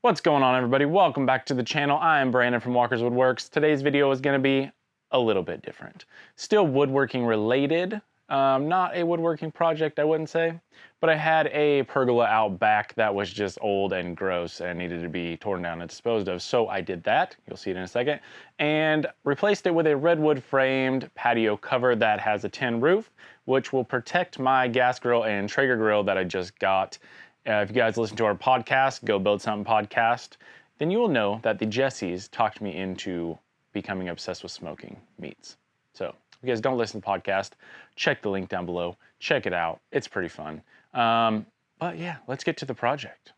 What's going on, everybody? Welcome back to the channel. I am Brandon from Walker's Woodworks. Today's video is going to be a little bit different. Still woodworking related, not a woodworking project, I wouldn't say, but I had a pergola out back that was just old and gross and needed to be torn down and disposed of. So I did that, you'll see it in a second, and replaced it with a redwood framed patio cover that has a tin roof, which will protect my gas grill and Traeger grill that I just got. If you guys listen to our podcast, Go Build Something podcast, then you will know that the Jessies talked me into becoming obsessed with smoking meats. So if you guys don't listen to the podcast, check the link down below. Check it out. It's pretty fun. But yeah, let's get to the project.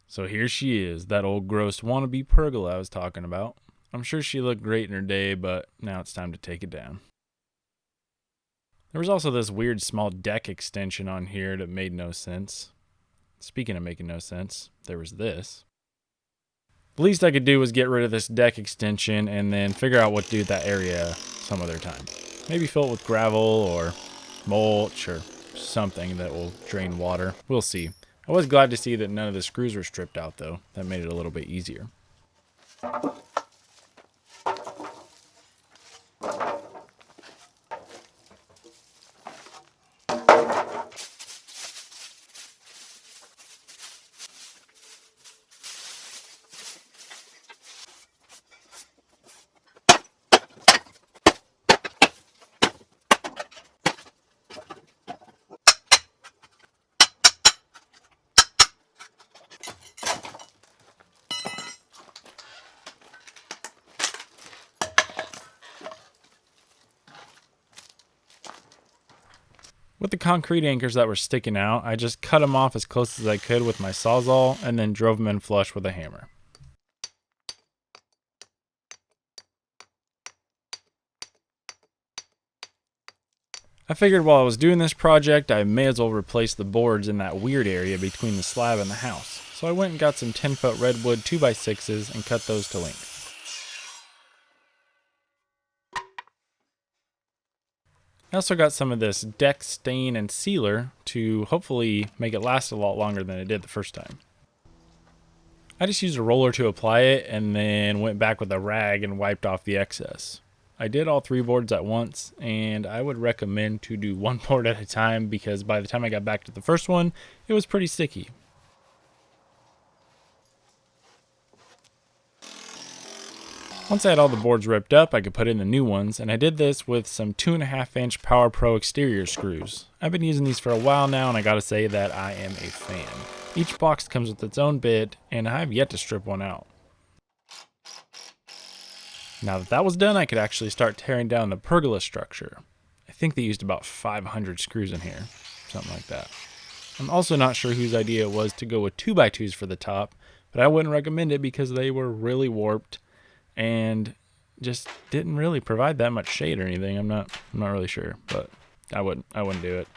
So here she is, that old gross wannabe pergola I was talking about. I'm sure she looked great in her day, but now it's time to take it down. There was also this weird small deck extension on here that made no sense. Speaking of making no sense, there was this. The least I could do was get rid of this deck extension and then figure out what to do with that area some other time. Maybe fill it with gravel or mulch or something that will drain water. We'll see. I was glad to see that none of the screws were stripped out though. That made it a little bit easier. With the concrete anchors that were sticking out, I just cut them off as close as I could with my Sawzall and then drove them in flush with a hammer. I figured while I was doing this project, I may as well replace the boards in that weird area between the slab and the house. So I went and got some 10-foot redwood 2x6s and cut those to length. I also got some of this deck stain and sealer to hopefully make it last a lot longer than it did the first time. I just used a roller to apply it and then went back with a rag and wiped off the excess. I did all 3 boards at once, and I would recommend to do 1 board at a time because by the time I got back to the first one, it was pretty sticky. Once I had all the boards ripped up, I could put in the new ones, and I did this with some 2.5-inch Power Pro exterior screws. I've been using these for a while now, and I gotta say that I am a fan. Each box comes with its own bit, and I have yet to strip one out. Now that was done, I could actually start tearing down the pergola structure. I think they used about 500 screws in here, something like that. I'm also not sure whose idea it was to go with 2x2s for the top, but I wouldn't recommend it because they were really warped and just didn't really provide that much shade or anything. I'm not really sure, but I wouldn't do it.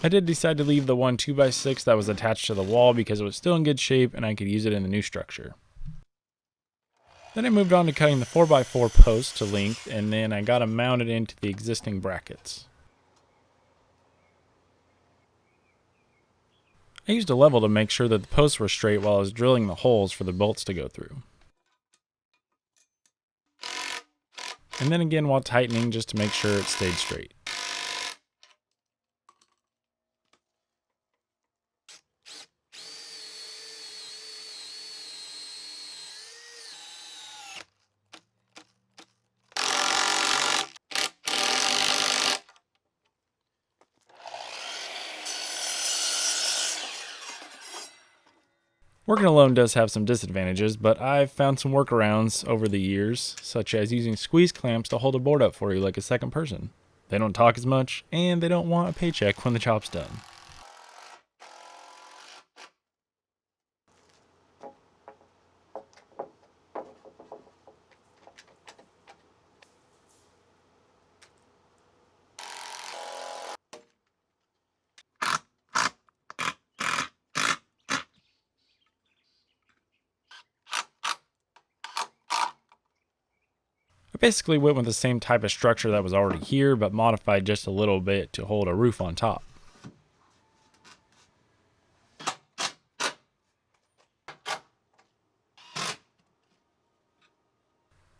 I did decide to leave the one 2x6 that was attached to the wall because it was still in good shape and I could use it in the new structure. Then I moved on to cutting the 4x4 posts to length, and then I got them mounted into the existing brackets. I used a level to make sure that the posts were straight while I was drilling the holes for the bolts to go through. And then again while tightening just to make sure it stayed straight. Working alone does have some disadvantages, but I've found some workarounds over the years, such as using squeeze clamps to hold a board up for you like a second person. They don't talk as much, and they don't want a paycheck when the job's done. I basically went with the same type of structure that was already here, but modified just a little bit to hold a roof on top.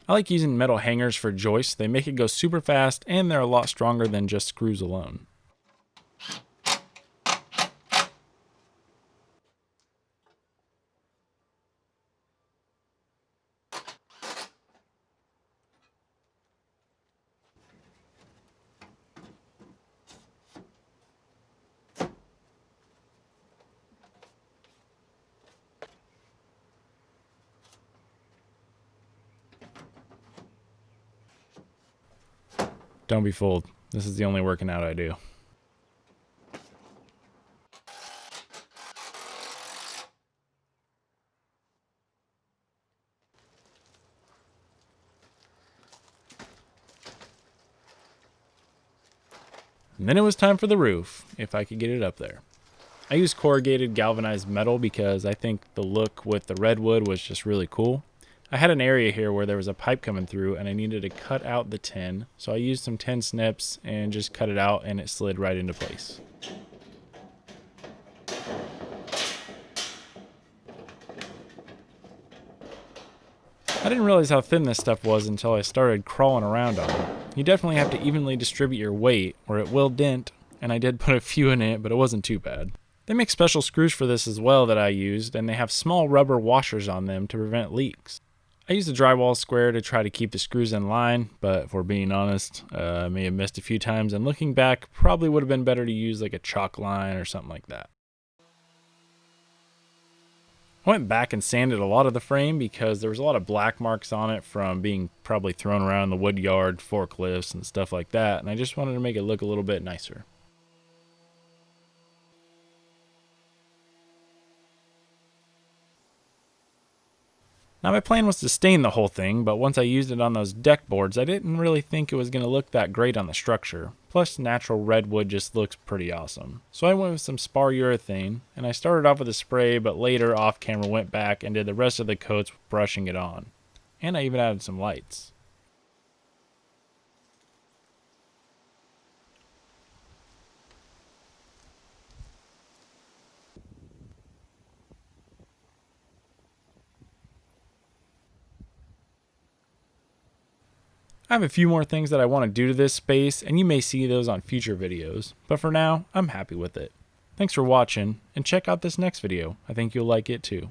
I like using metal hangers for joists. They make it go super fast and they're a lot stronger than just screws alone. Don't be fooled. This is the only working out I do. And then it was time for the roof, if I could get it up there. I used corrugated galvanized metal because I think the look with the redwood was just really cool. I had an area here where there was a pipe coming through and I needed to cut out the tin, so I used some tin snips and just cut it out and it slid right into place. I didn't realize how thin this stuff was until I started crawling around on it. You definitely have to evenly distribute your weight or it will dent, and I did put a few in it, but it wasn't too bad. They make special screws for this as well that I used, and they have small rubber washers on them to prevent leaks. I used a drywall square to try to keep the screws in line, but if we're being honest, I may have missed a few times, and looking back, probably would have been better to use like a chalk line or something like that. I went back and sanded a lot of the frame because there was a lot of black marks on it from being probably thrown around in the wood yard, forklifts, and stuff like that, and I just wanted to make it look a little bit nicer. Now my plan was to stain the whole thing, but once I used it on those deck boards, I didn't really think it was going to look that great on the structure. Plus natural redwood just looks pretty awesome. So I went with some spar urethane, and I started off with a spray, but later off camera went back and did the rest of the coats brushing it on. And I even added some lights. I have a few more things that I want to do to this space, and you may see those on future videos, but for now, I'm happy with it. Thanks for watching, and check out this next video. I think you'll like it too.